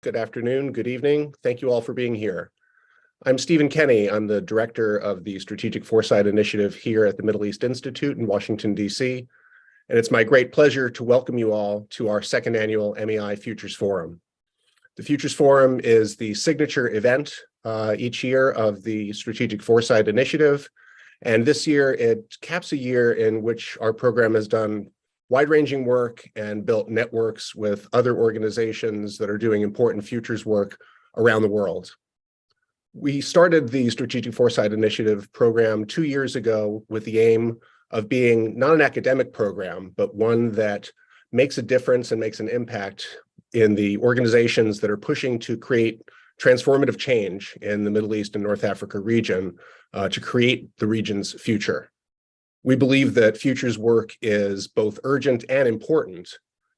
Good afternoon, good evening. Thank you all for being here. I'm Stephen Kenny. I'm the director of the Strategic Foresight Initiative here at the Middle East Institute in Washington, D.C. And it's my great pleasure to welcome you all to our second annual MEI Futures Forum. The Futures Forum is the signature event each year of the Strategic Foresight Initiative. And this year, it caps a year in which our program has done wide-ranging work and built networks with other organizations that are doing important futures work around the world. We started the Strategic Foresight Initiative program 2 years ago with the aim of being not an academic program, but one that makes a difference and makes an impact in the organizations that are pushing to create transformative change in the Middle East and North Africa region to create the region's future. We believe that futures work is both urgent and important,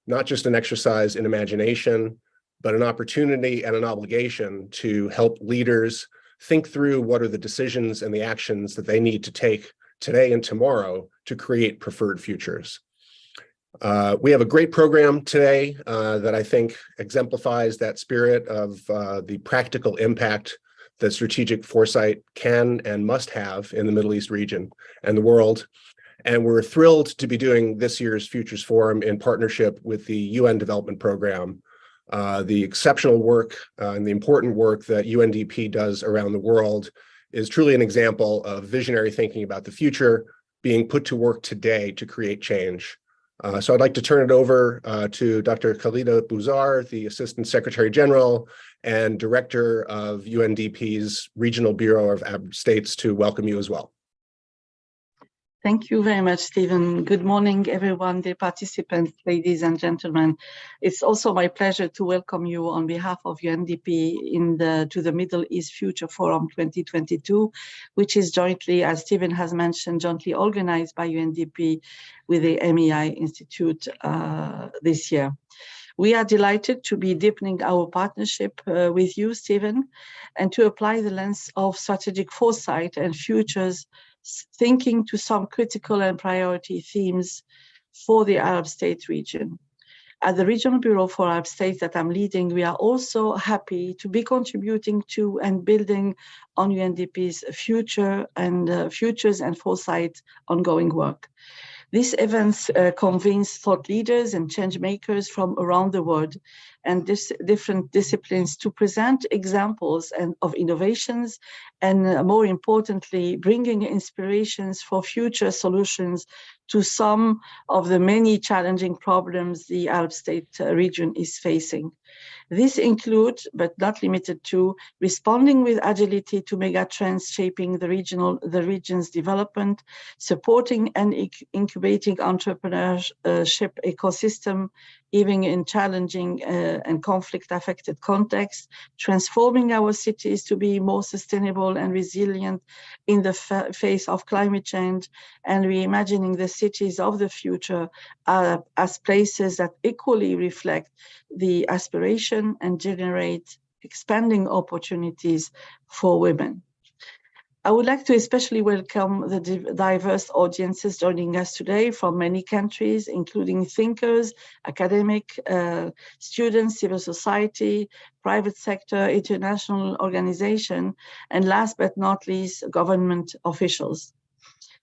not just an exercise in imagination, but an opportunity and an obligation to help leaders think through what are the decisions and the actions that they need to take today and tomorrow to create preferred futures. We have a great program today that I think exemplifies that spirit of the practical impact that strategic foresight can and must have in the Middle East region and the world. And we're thrilled to be doing this year's Futures Forum in partnership with the UN Development Program. The exceptional work and the important work that UNDP does around the world is truly an example of visionary thinking about the future being put to work today to create change. So I'd like to turn it over to Dr. Khalida Bouzar, the Assistant Secretary General and Director of UNDP's Regional Bureau of Arab States, to welcome you as well. Thank you very much, Stephen. Good morning, everyone, dear participants, ladies and gentlemen. It's also my pleasure to welcome you on behalf of UNDP to the Middle East Future Forum 2022, which is jointly, as Stephen has mentioned, jointly organized by UNDP with the MEI Institute this year. We are delighted to be deepening our partnership with you, Stephen, and to apply the lens of strategic foresight and futures thinking to some critical and priority themes for the Arab State region. At the Regional Bureau for Arab States that I'm leading, we are also happy to be contributing to and building on UNDP's futures and foresight ongoing work. These events convenes thought leaders and change makers from around the world and different disciplines to present examples of innovations and, more importantly, bringing inspirations for future solutions to some of the many challenging problems the Arab State region is facing. These include, but not limited to, responding with agility to megatrends shaping the region's development, supporting and incubating entrepreneurship ecosystem, even in challenging and conflict-affected contexts, transforming our cities to be more sustainable and resilient in the face of climate change, and reimagining the cities of the future as places that equally reflect the aspiration and generate expanding opportunities for women. I would like to especially welcome the diverse audiences joining us today from many countries, including thinkers, academic, students, civil society, private sector, international organization, and last but not least, government officials.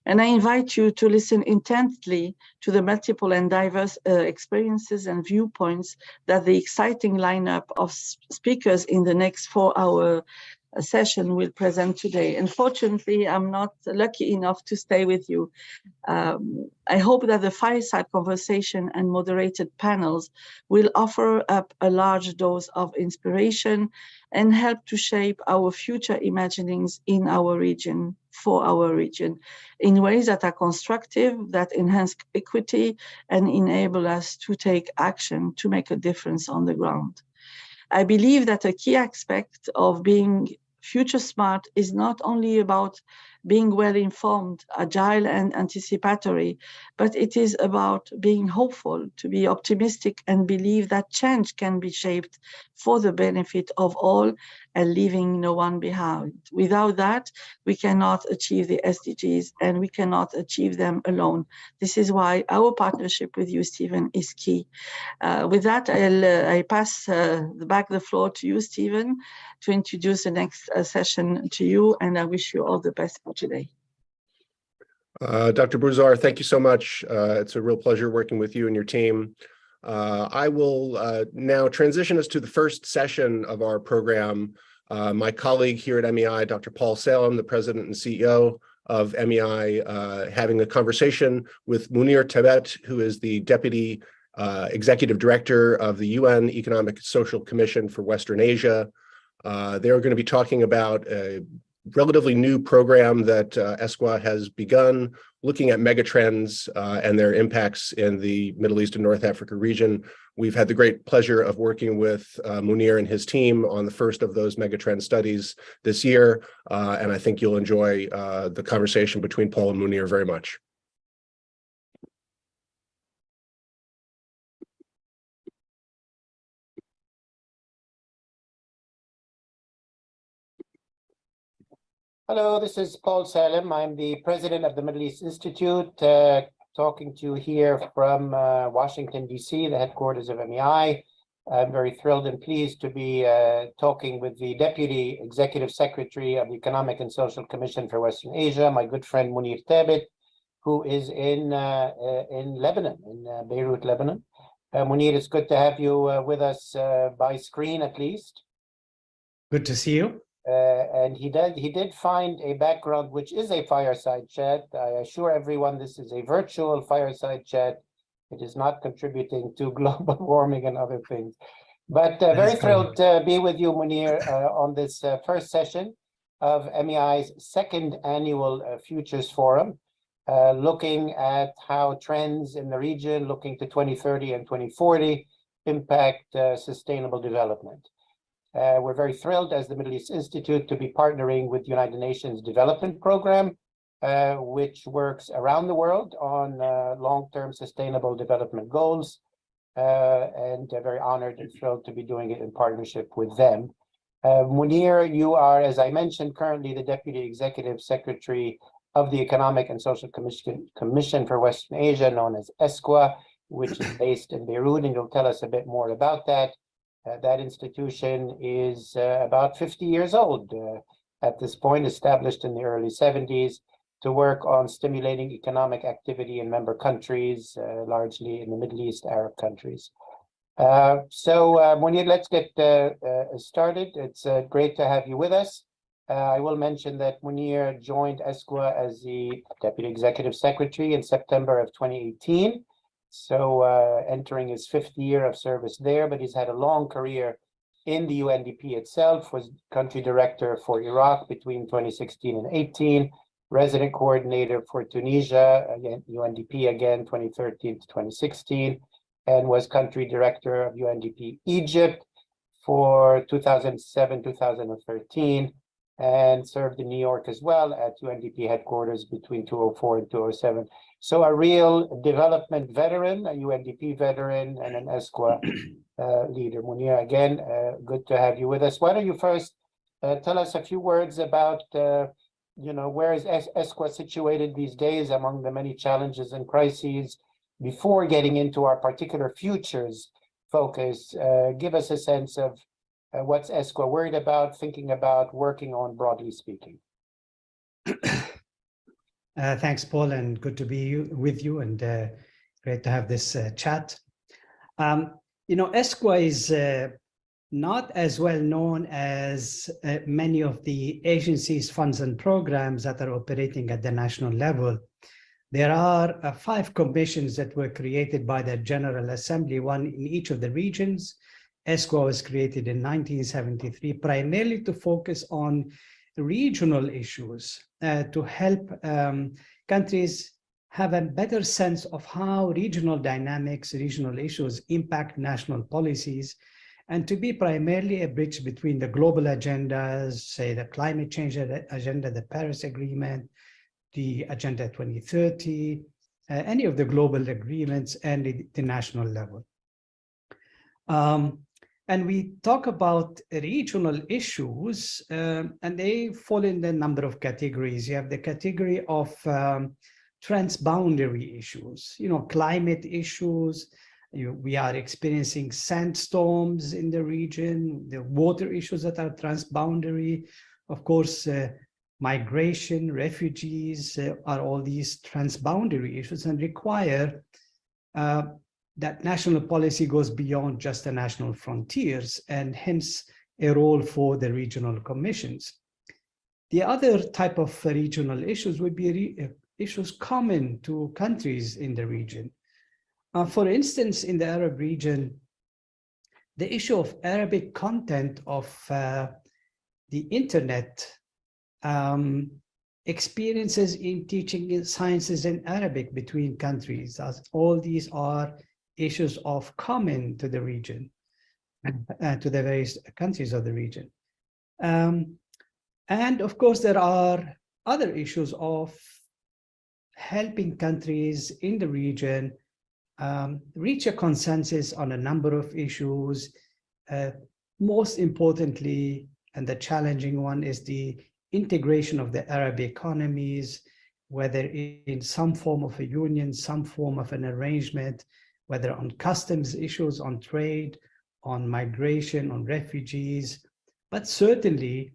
And I invite you to listen intently to the multiple and diverse experiences and viewpoints that the exciting lineup of speakers in the next 4-hour session will present today. Unfortunately, I'm not lucky enough to stay with you. I hope that the fireside conversation and moderated panels will offer up a large dose of inspiration and help to shape our future imaginings in our region, for our region, in ways that are constructive, that enhance equity, and enable us to take action to make a difference on the ground. I believe that a key aspect of being future smart is not only about being well informed, agile and anticipatory, but it is about being hopeful, to be optimistic and believe that change can be shaped for the benefit of all and leaving no one behind. Without that, we cannot achieve the SDGs and we cannot achieve them alone. This is why our partnership with you, Stephen, is key. With that, I pass back the floor to you, Stephen, to introduce the next session to you, and I wish you all the best for today. Dr. Bouzar, thank you so much. It's a real pleasure working with you and your team. I will now transition us to the first session of our program. My colleague here at MEI, Dr. Paul Salem, the president and CEO of MEI, having a conversation with Munir Tebet, who is the deputy executive director of the UN Economic and Social Commission for Western Asia. They're going to be talking about a relatively new program that ESQA has begun, looking at megatrends and their impacts in the Middle East and North Africa region. We've had the great pleasure of working with Munir and his team on the first of those megatrend studies this year, and I think you'll enjoy the conversation between Paul and Munir very much. Hello, this is Paul Salem. I'm the president of the Middle East Institute, talking to you here from Washington, D.C., the headquarters of MEI. I'm very thrilled and pleased to be talking with the Deputy Executive Secretary of the Economic and Social Commission for Western Asia, my good friend Munir Tebet, who is in Lebanon, in Beirut, Lebanon. Munir, it's good to have you with us by screen at least. Good to see you. And he did find a background which is a fireside chat. I assure everyone this is a virtual fireside chat. It is not contributing to global warming and other things. But very thrilled to be with you, Munir, on this first session of MEI's second annual Futures Forum, looking at how trends in the region, looking to 2030 and 2040, impact sustainable development. We're very thrilled as the Middle East Institute to be partnering with the United Nations Development Program, which works around the world on long-term sustainable development goals, and very honored and thrilled to be doing it in partnership with them. Munir, you are, as I mentioned, currently the Deputy Executive Secretary of the Economic and Social Commission for Western Asia, known as ESQA, which is based in Beirut, and you'll tell us a bit more about that. That institution is about 50 years old at this point, established in the early 70s to work on stimulating economic activity in member countries, largely in the Middle East, Arab countries. Munir, let's get started. It's great to have you with us. I will mention that Munir joined ESQA as the Deputy Executive Secretary in September of 2018. So entering his 5th year of service there, but he's had a long career in the UNDP itself, was country director for Iraq between 2016 and 18, resident coordinator for Tunisia, again, UNDP again, 2013 to 2016, and was country director of UNDP Egypt for 2007-2013, and served in New York as well at UNDP headquarters between 2004 and 2007. So a real development veteran, a UNDP veteran, and an ESQA leader. Munir, again, good to have you with us. Why don't you first tell us a few words about, where is ESQA situated these days among the many challenges and crises? Before getting into our particular futures focus, give us a sense of what's ESQA worried about, thinking about, working on, broadly speaking. Thanks, Paul, and good to be with you, and great to have this chat. ESQA is not as well known as many of the agencies, funds, and programs that are operating at the national level. There are 5 commissions that were created by the General Assembly, one in each of the regions. ESQA was created in 1973, primarily to focus on regional issues, to help countries have a better sense of how regional dynamics, regional issues impact national policies, and to be primarily a bridge between the global agendas, say the climate change agenda, the Paris Agreement, the Agenda 2030, any of the global agreements, and the national level. And we talk about regional issues, and they fall in a number of categories. You have the category of transboundary issues, climate issues. We are experiencing sandstorms in the region, the water issues that are transboundary. Of course, migration, refugees are all these transboundary issues and require that national policy goes beyond just the national frontiers, and hence a role for the regional commissions. The other type of regional issues would be issues common to countries in the region. For instance, in the Arab region, the issue of Arabic content of the internet, experiences in teaching sciences in Arabic between countries, as all these are issues of common to the region, to the various countries of the region. And of course, there are other issues of helping countries in the region reach a consensus on a number of issues. Most importantly, and the challenging one, is the integration of the Arab economies, whether in some form of a union, some form of an arrangement, whether on customs issues, on trade, on migration, on refugees, but certainly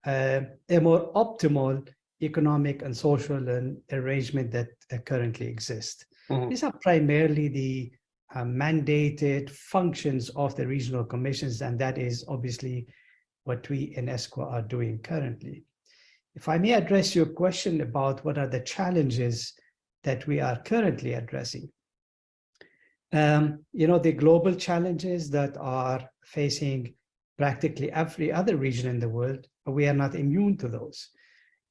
a more optimal economic and social arrangement that currently exists. Mm-hmm. These are primarily the mandated functions of the regional commissions, and that is obviously what we in ESCWA are doing currently. If I may address your question about what are the challenges that we are currently addressing. The global challenges that are facing practically every other region in the world, we are not immune to those.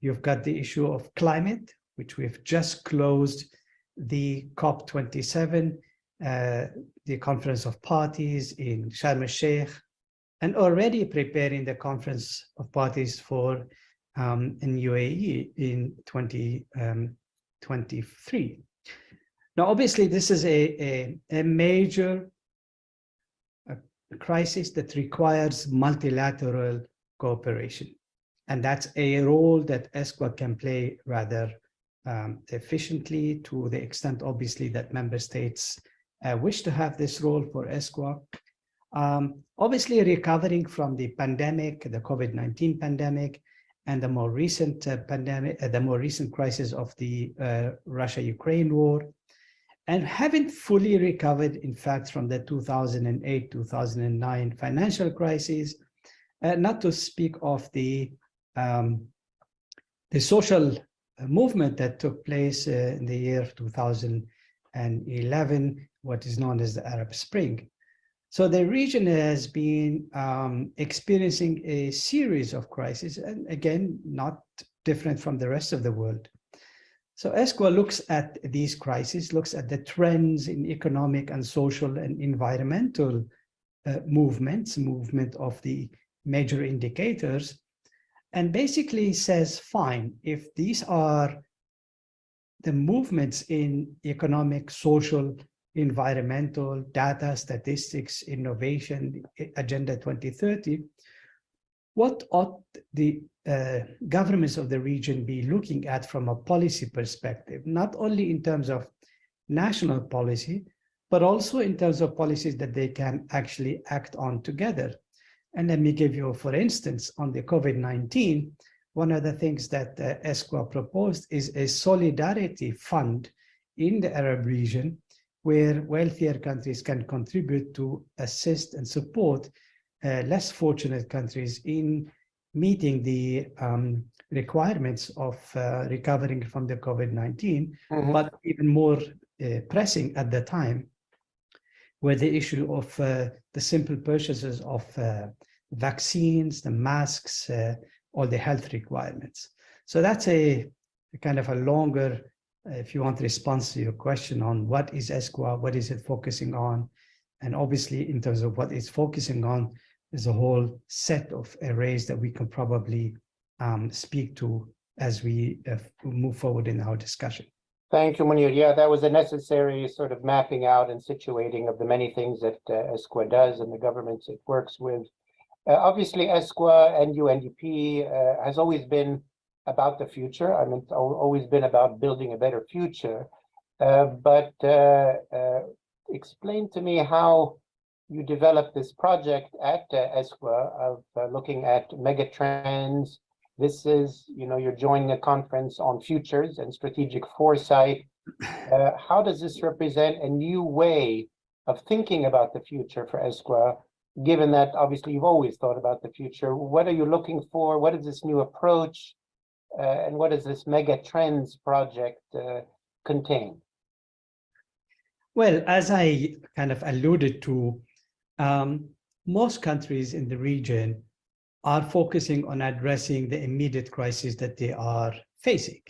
You've got the issue of climate, which we've just closed the COP27, the Conference of Parties in Sharm el-Sheikh, and already preparing the Conference of Parties for in UAE in 2023. Now, obviously, this is a major crisis that requires multilateral cooperation. And that's a role that ESCWA can play rather efficiently, to the extent, obviously, that member states wish to have this role for ESCWA. Obviously, recovering from the pandemic, the COVID-19 pandemic, and the more recent crisis of the Russia-Ukraine war, and haven't fully recovered, in fact, from the 2008-2009 financial crisis, not to speak of the social movement that took place in the year 2011, what is known as the Arab Spring. So the region has been experiencing a series of crises, and again, not different from the rest of the world. So ESCWA looks at these crises, looks at the trends in economic and social and environmental movement of the major indicators, and basically says, fine, if these are the movements in economic, social, environmental, data, statistics, innovation, Agenda 2030, what ought the governments of the region be looking at from a policy perspective, not only in terms of national policy, but also in terms of policies that they can actually act on together. And let me give you, for instance, on the COVID-19, one of the things that ESCWA proposed is a solidarity fund in the Arab region, where wealthier countries can contribute to assist and support less fortunate countries in meeting the requirements of recovering from the COVID-19, but even more pressing at the time, where the issue of the simple purchases of vaccines, the masks, all the health requirements. So that's a kind of a longer, if you want, response to your question on what is ESCWA, what is it focusing on, And obviously, in terms of what it's focusing on, there's a whole set of arrays that we can probably speak to as we move forward in our discussion. Thank you, Munir. Yeah, that was a necessary sort of mapping out and situating of the many things that ESQA does and the governments it works with. Obviously, ESQA and UNDP has always been about the future. I mean, it's always been about building a better future. But explain to me how you developed this project at ESQA of looking at megatrends. This is, you're joining a conference on futures and strategic foresight. How does this represent a new way of thinking about the future for ESQA, given that obviously you've always thought about the future? What are you looking for? What is this new approach? And what does this Megatrends project contain? Well, as I kind of alluded to, most countries in the region are focusing on addressing the immediate crisis that they are facing.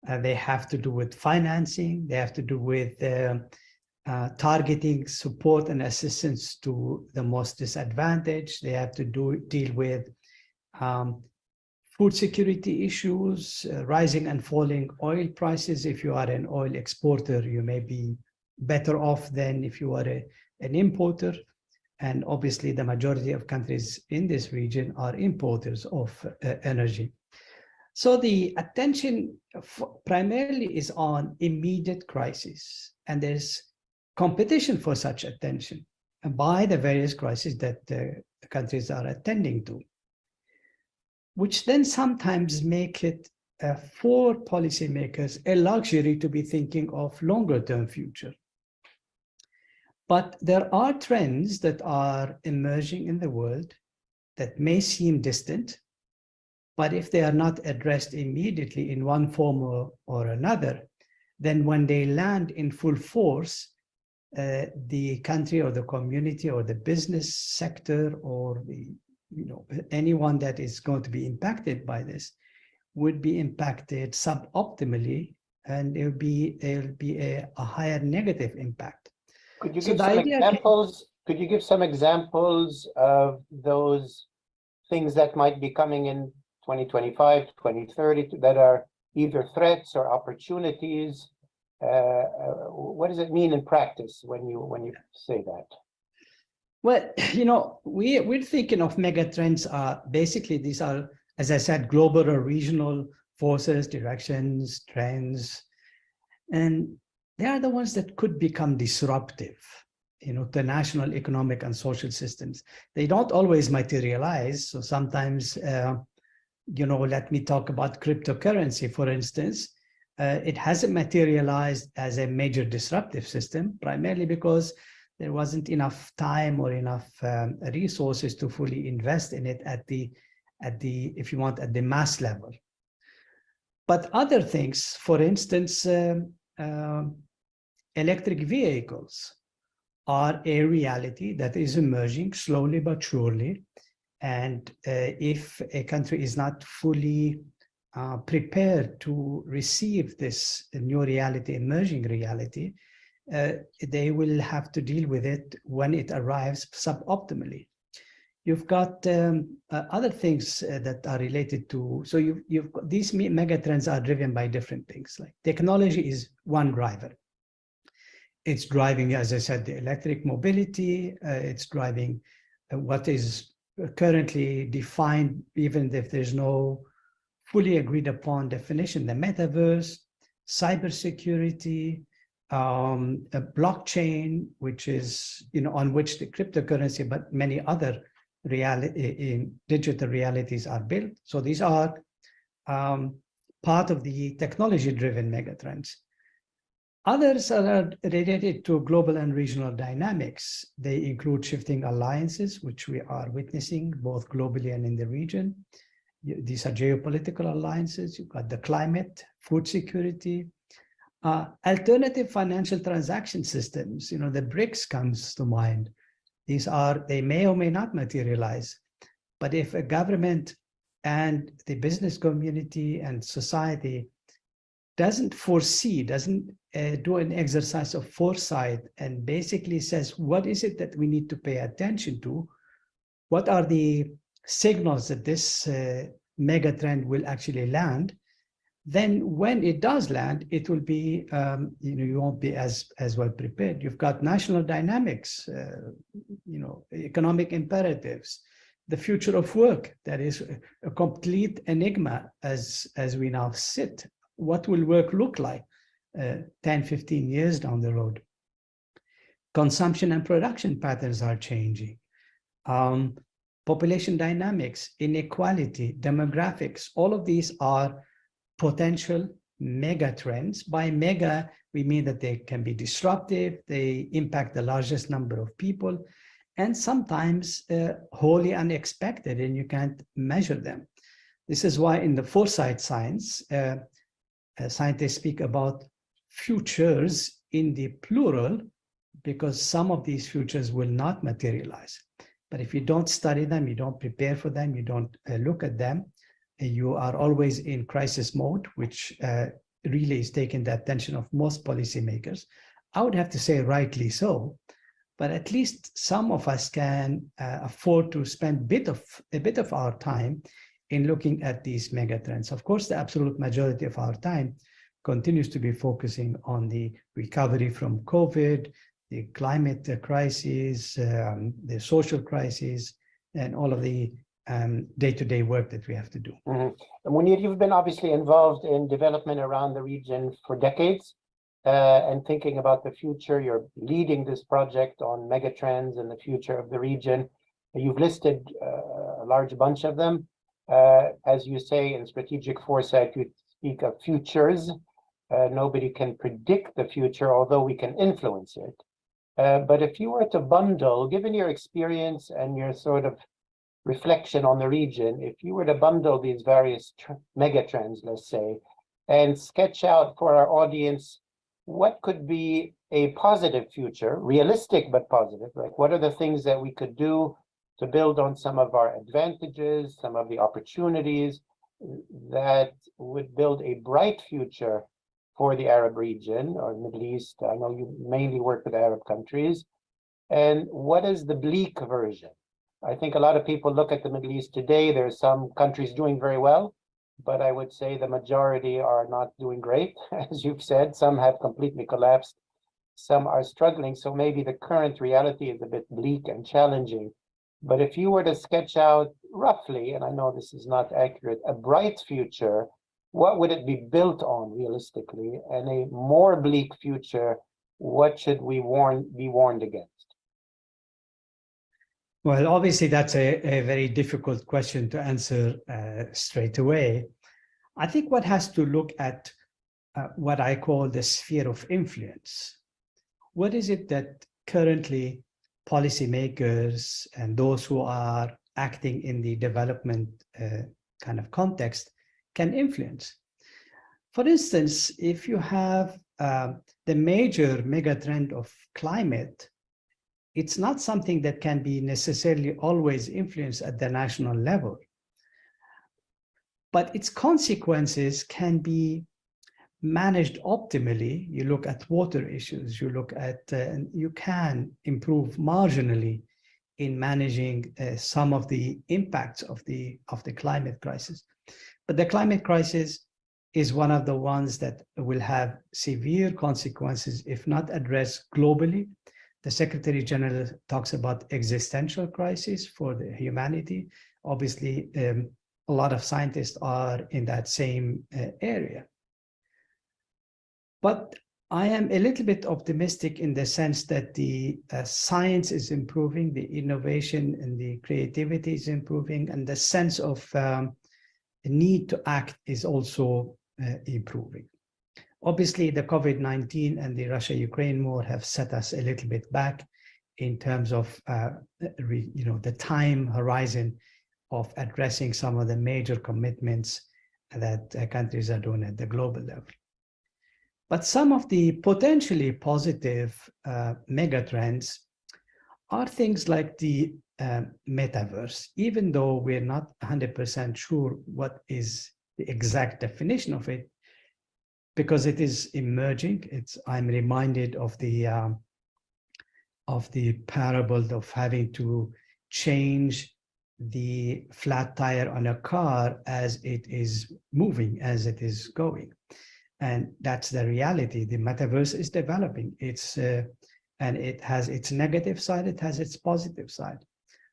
They have to do with financing, they have to do with targeting support and assistance to the most disadvantaged, they have to deal with food security issues, rising and falling oil prices. If you are an oil exporter, you may be better off than if you are an importer. And obviously, the majority of countries in this region are importers of energy. So the attention primarily is on immediate crisis, and there's competition for such attention by the various crises that the countries are attending to, which then sometimes make it for policymakers a luxury to be thinking of longer-term future. But there are trends that are emerging in the world that may seem distant, but if they are not addressed immediately in one form or another, then when they land in full force, the country or the community or the business sector or anyone that is going to be impacted by this would be impacted suboptimally, and there'll be a higher negative impact. Could you give some examples? Could you give some examples of those things that might be coming in 2025, 2030 that are either threats or opportunities? What does it mean in practice when you say that? Well, we're thinking of megatrends. Basically, these are, as I said, global or regional forces, directions, trends, and they are the ones that could become disruptive, to national economic and social systems. They don't always materialize. So sometimes, let me talk about cryptocurrency, for instance. It hasn't materialized as a major disruptive system, primarily because there wasn't enough time or enough resources to fully invest in it at the, if you want, at the mass level. But other things, for instance, electric vehicles are a reality that is emerging slowly but surely. And if a country is not fully prepared to receive this new reality, emerging reality, they will have to deal with it when it arrives suboptimally. You've got other things that are related to, so you've got these megatrends are driven by different things. Like technology is one driver. It's driving, as I said, the electric mobility. It's driving what is currently defined, even if there's no fully agreed upon definition, the metaverse, cybersecurity, a blockchain, which is, on which the cryptocurrency, but many other digital realities are built. So these are part of the technology-driven megatrends. Others are related to global and regional dynamics. They include shifting alliances, which we are witnessing both globally and in the region. These are geopolitical alliances. You've got the climate, food security, alternative financial transaction systems. The BRICS comes to mind. They may or may not materialize, but if a government and the business community and society doesn't foresee, doesn't do an exercise of foresight and basically says, what is it that we need to pay attention to? What are the signals that this mega trend will actually land? Then when it does land, it will be, you won't be as well prepared. You've got national dynamics, economic imperatives, the future of work, that is a complete enigma as we now sit. What will work look like 10, 15 years down the road? Consumption and production patterns are changing. Population dynamics, inequality, demographics, all of these are potential mega trends. By mega, we mean that they can be disruptive, they impact the largest number of people, and sometimes wholly unexpected, and you can't measure them. This is why in the foresight science, scientists speak about futures in the plural, because some of these futures will not materialize. But if you don't study them, you don't prepare for them, you don't look at them, you are always in crisis mode, which really is taking the attention of most policymakers. I would have to say rightly so, but at least some of us can afford to spend a bit of our time in looking at these megatrends. Of course, the absolute majority of our time continues to be focusing on the recovery from COVID, the climate crisis, the social crisis, and all of the day-to-day work that we have to do. And Munir, you've been obviously involved in development around the region for decades, and thinking about the future. You're leading this project on megatrends and the future of the region. You've listed a large bunch of them. As you say, in strategic foresight, you speak of futures. Nobody can predict the future, although we can influence it. But if you were to bundle, given your experience and your sort of reflection on the region, if you were to bundle these various megatrends, let's say, and sketch out for our audience what could be a positive future, realistic but positive, like what are the things that we could do to build on some of our advantages, some of the opportunities that would build a bright future for the Arab region or Middle East? I know you mainly work with Arab countries. And what is the bleak version? I think a lot of people look at the Middle East today. There's some countries doing very well, but I would say the majority are not doing great. As you've said, some have completely collapsed. Some are struggling. So maybe the current reality is a bit bleak and challenging. But if you were to sketch out roughly, and I know this is not accurate, a bright future, what would it be built on realistically? And a more bleak future, what should we be warned against? Well, obviously, that's a very difficult question to answer straight away. I think one has to look at what I call the sphere of influence. What is it that currently policymakers and those who are acting in the development kind of context can influence? For instance, if you have the major megatrend of climate, it's not something that can be necessarily always influenced at the national level, but its consequences can be managed optimally. You look at water issues, you look at, you can improve marginally in managing some of the impacts of the climate crisis. But the climate crisis is one of the ones that will have severe consequences if not addressed globally. The Secretary General talks about existential crisis for the humanity. Obviously, a lot of scientists are in that same area. But I am a little bit optimistic in the sense that the science is improving, the innovation and the creativity is improving, and the sense of need to act is also improving. Obviously, the COVID-19 and the Russia-Ukraine war have set us a little bit back in terms of the time horizon of addressing some of the major commitments that countries are doing at the global level. But some of the potentially positive megatrends are things like the metaverse. Even though we're not 100% sure what is the exact definition of it, because it is emerging. I'm reminded of the parable of having to change the flat tire on a car as it is moving, as it is going. And that's the reality. The metaverse is developing. And it has its negative side, it has its positive side.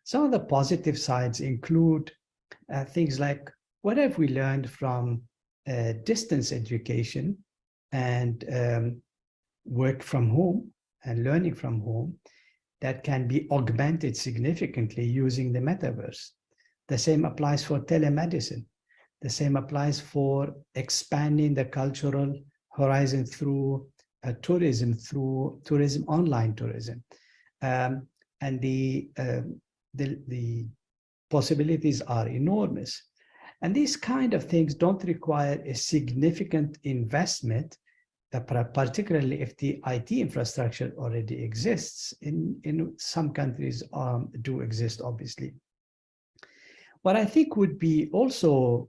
Some of the positive sides include things like, what have we learned from distance education and work from home and learning from home that can be augmented significantly using the metaverse? The same applies for telemedicine. The same applies for expanding the cultural horizon through tourism, online tourism. And the possibilities are enormous. And these kind of things don't require a significant investment, particularly if the IT infrastructure already exists. In some countries do exist, obviously. What I think would be also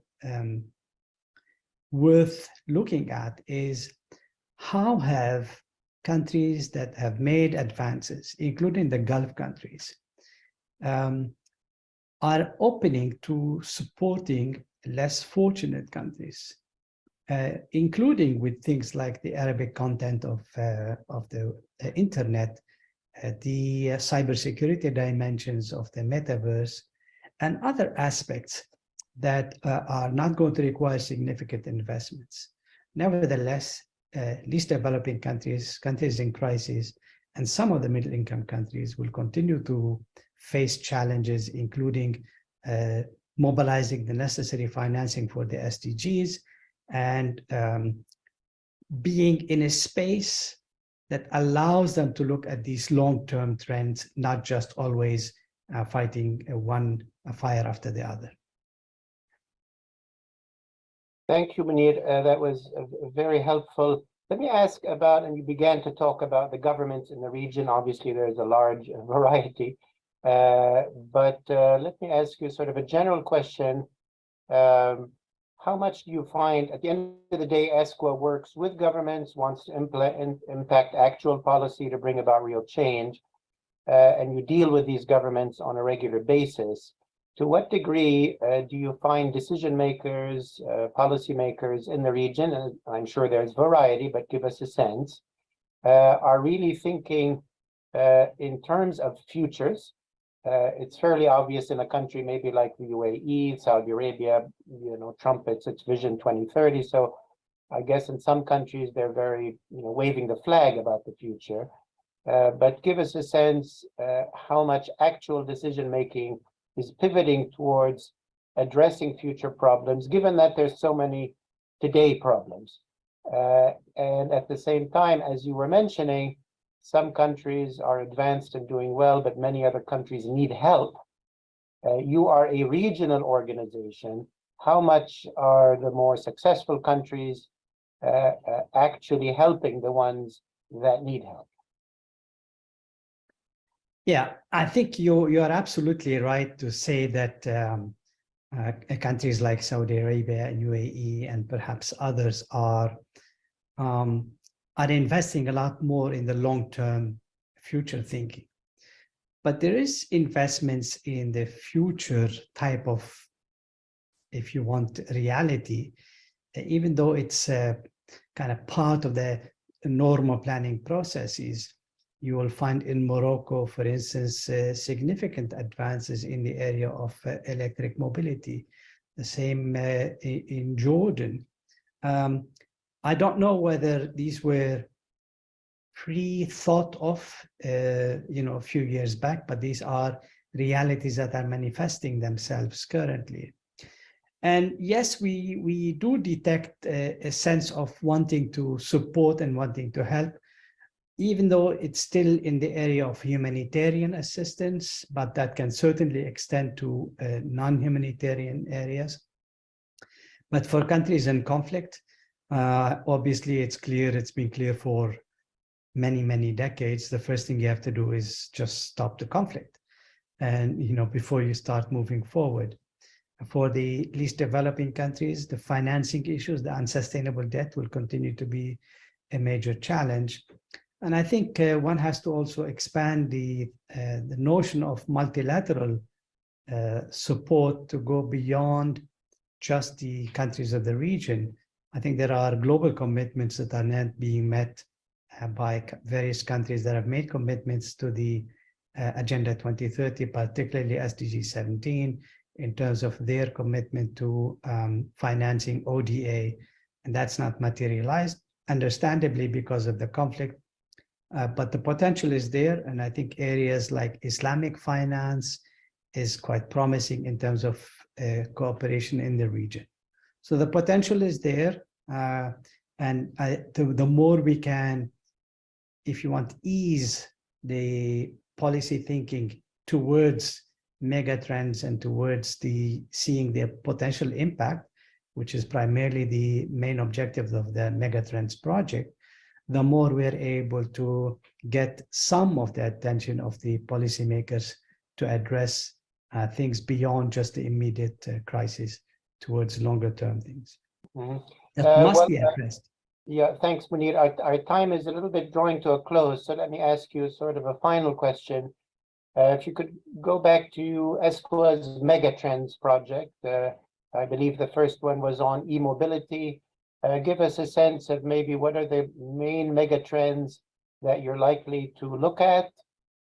worth looking at is how have countries that have made advances, including the Gulf countries, are opening to supporting less fortunate countries, including with things like the Arabic content of the internet, the cybersecurity dimensions of the metaverse, and other aspects that are not going to require significant investments. Nevertheless, least developing countries, countries in crisis, and some of the middle-income countries will continue to face challenges, including mobilizing the necessary financing for the SDGs and being in a space that allows them to look at these long-term trends, not just always fighting one fire after the other. Thank you, Munir. That was very helpful. Let me ask about, and you began to talk about the governments in the region. Obviously, there's a large variety, but let me ask you sort of a general question. How much do you find, at the end of the day, ESCWA works with governments, wants to impact actual policy to bring about real change, and you deal with these governments on a regular basis. To what degree do you find decision makers, policy makers in the region, and I'm sure there's variety, but give us a sense, are really thinking in terms of futures? It's fairly obvious in a country maybe like the UAE, Saudi Arabia, trumpets its Vision 2030. So I guess in some countries they're very, waving the flag about the future. But give us a sense how much actual decision making is pivoting towards addressing future problems, given that there's so many today problems. And at the same time, as you were mentioning, some countries are advanced and doing well, but many other countries need help. You are a regional organization. How much are the more successful countries actually helping the ones that need help? Yeah, I think you are absolutely right to say that countries like Saudi Arabia and UAE and perhaps others are investing a lot more in the long-term future thinking. But there is investments in the future type of, if you want, reality, even though it's kind of part of the normal planning processes. You will find in Morocco, for instance, significant advances in the area of electric mobility. The same in Jordan. I don't know whether these were pre-thought of, a few years back, but these are realities that are manifesting themselves currently. And yes, we do detect a sense of wanting to support and wanting to help, even though it's still in the area of humanitarian assistance, but that can certainly extend to non-humanitarian areas. But for countries in conflict, obviously it's been clear for many, many decades, the first thing you have to do is just stop the conflict. And, before you start moving forward. For the least developing countries, the financing issues, the unsustainable debt will continue to be a major challenge. And I think one has to also expand the notion of multilateral support to go beyond just the countries of the region. I think there are global commitments that are not being met by various countries that have made commitments to the Agenda 2030, particularly SDG 17, in terms of their commitment to financing ODA, and that's not materialized, understandably because of the conflict. But the potential is there, and I think areas like Islamic finance is quite promising in terms of cooperation in the region. So the potential is there, and the more we can, if you want, ease the policy thinking towards megatrends and towards seeing their potential impact, which is primarily the main objective of the Megatrends project, the more we're able to get some of the attention of the policymakers to address things beyond just the immediate crisis towards longer term things. Mm-hmm. That must be addressed. Yeah, thanks, Munir. Our time is a little bit drawing to a close, so let me ask you sort of a final question. If you could go back to ESCWA's Megatrends project, I believe the first one was on e-mobility. Give us a sense of maybe what are the main megatrends that you're likely to look at,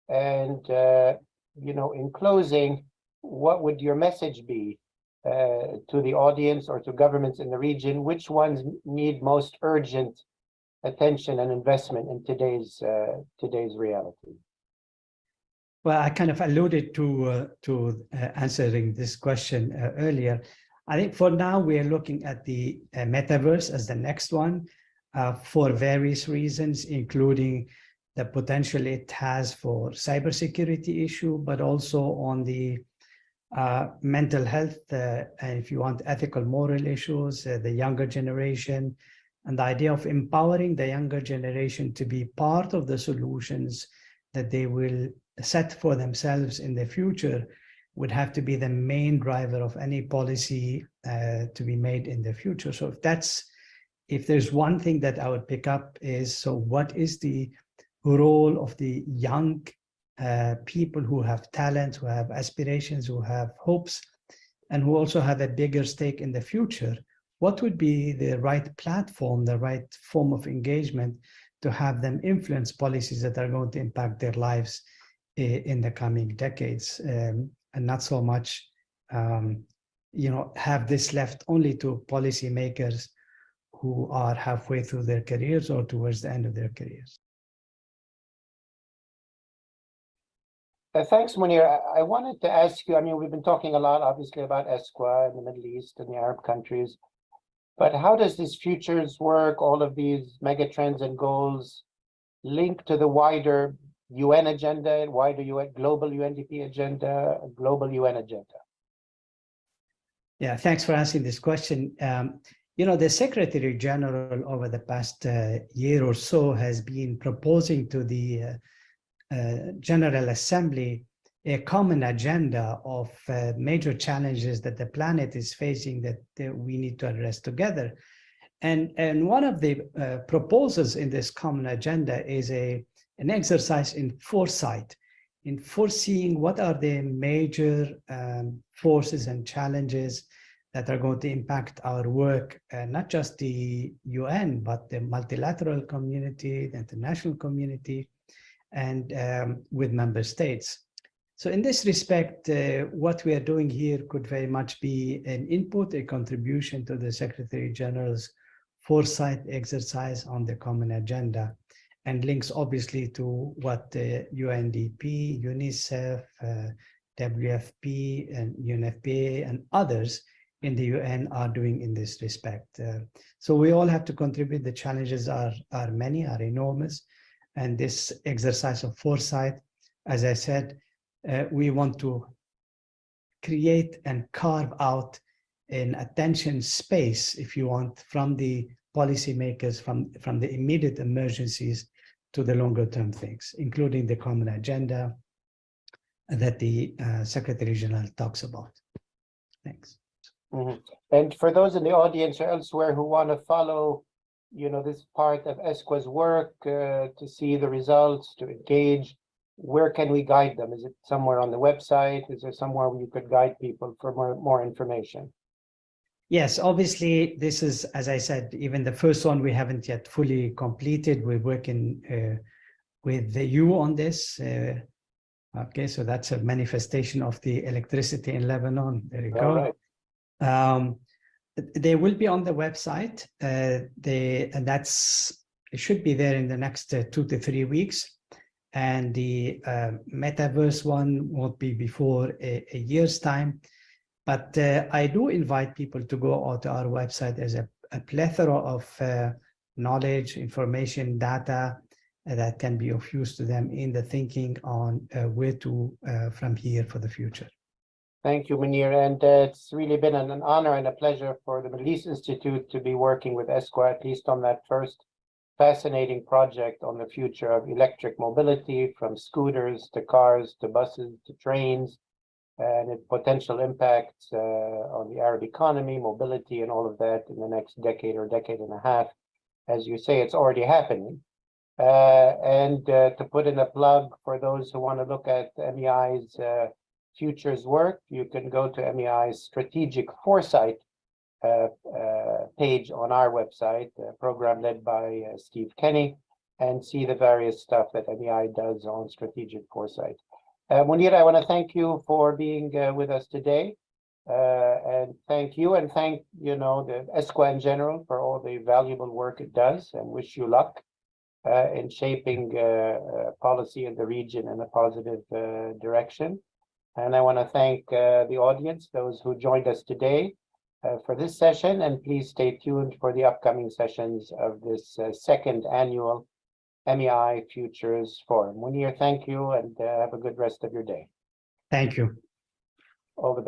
and in closing, what would your message be to the audience or to governments in the region? Which ones need most urgent attention and investment in today's reality? Well, I kind of alluded to answering this question earlier. I think for now, we are looking at the metaverse as the next one for various reasons, including the potential it has for cybersecurity issue, but also on the mental health, and if you want, ethical, moral issues, the younger generation, and the idea of empowering the younger generation to be part of the solutions that they will set for themselves in the future would have to be the main driver of any policy to be made in the future. So if there's one thing that I would pick up is, so what is the role of the young people who have talent, who have aspirations, who have hopes, and who also have a bigger stake in the future? What would be the right platform, the right form of engagement to have them influence policies that are going to impact their lives in the coming decades, and not so much, have this left only to policymakers who are halfway through their careers or towards the end of their careers. Thanks, Munir. I wanted to ask you, I mean, we've been talking a lot, obviously, about ESCWA in the Middle East and the Arab countries, but how does this futures work, all of these megatrends and goals, link to the wider UN agenda, wider global UNDP agenda, global UN agenda? Yeah, thanks for asking this question. The Secretary General over the past year or so has been proposing to the General Assembly a common agenda of major challenges that the planet is facing that we need to address together. And one of the proposals in this common agenda is an exercise in foresight, in foreseeing what are the major forces and challenges that are going to impact our work, not just the UN, but the multilateral community, the international community, and with member states. So in this respect, what we are doing here could very much be an input, a contribution to the Secretary General's foresight exercise on the common agenda, and links obviously to what the UNDP, UNICEF, WFP, and UNFPA, and others in the UN are doing in this respect. So we all have to contribute. The challenges are many, are enormous. And this exercise of foresight, as I said, we want to create and carve out an attention space, if you want, from the policymakers, from the immediate emergencies to the longer term things, including the common agenda that the Secretary General talks about. Thanks. Mhm. And for those in the audience or elsewhere who want to follow, this part of ESQA's work, to see the results, to engage, where can we guide them? Is it somewhere on the website? Is there somewhere where you could guide people for more information? Yes, obviously, this is, as I said, even the first one we haven't yet fully completed. We're working with you on this. Okay, so that's a manifestation of the electricity in Lebanon. There you All go. right. They will be on the website. And it should be there in the next 2 to 3 weeks. And the metaverse one won't be before a year's time. But I do invite people to go out to our website. There's a plethora of knowledge, information, data that can be of use to them in the thinking on where to from here for the future. Thank you, Munir. And it's really been an honor and a pleasure for the Middle East Institute to be working with ESQA, at least on that first fascinating project on the future of electric mobility, from scooters to cars to buses to trains, and its potential impacts on the Arab economy, mobility, and all of that in the next decade or decade and a half. As you say, it's already happening. And to put in a plug for those who want to look at MEI's futures work, you can go to MEI's Strategic Foresight page on our website, a program led by Steve Kenny, and see the various stuff that MEI does on strategic foresight. Munir, I want to thank you for being with us today, and thank you, and thank the ESQA in general for all the valuable work it does, and wish you luck in shaping policy in the region in a positive direction. And I want to thank the audience, those who joined us today for this session, and please stay tuned for the upcoming sessions of this second annual MEI Futures Forum. Munir, thank you, and have a good rest of your day. Thank you. All the best.